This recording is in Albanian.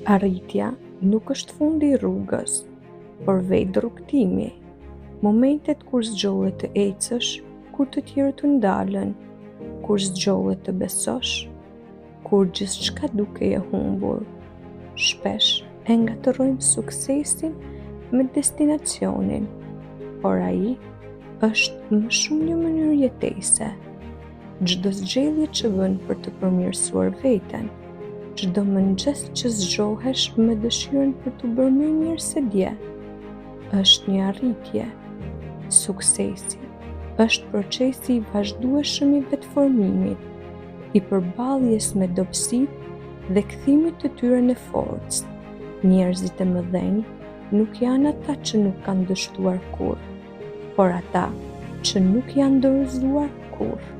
Arritja nuk është fundi i rrugës, por vetë rrugtimi. Momentet kur zgjohet të ecësh, kur të tjerët të ndalen, kur zgjohet të besosh, kur gjithçka duke e humbur. Shpesh e ngatërrojmë suksesin me destinacionin, por ai është më shumë një mënyrë jetese. Çdo zgjedhje që bën për të përmirësuar veten, çdo mëngjes që zgjohesh me dëshirën për të bërë më mirë se dje, është një arritje. Suksesi është procesi i vazhdueshëm i vetëformimit, i përballjes me dobësitë dhe kthimit të tyre në forcë. Njerëzit e mëdhenj nuk janë ata që nuk kanë dështuar kurrë, por ata që nuk janë dorëzuar kurrë.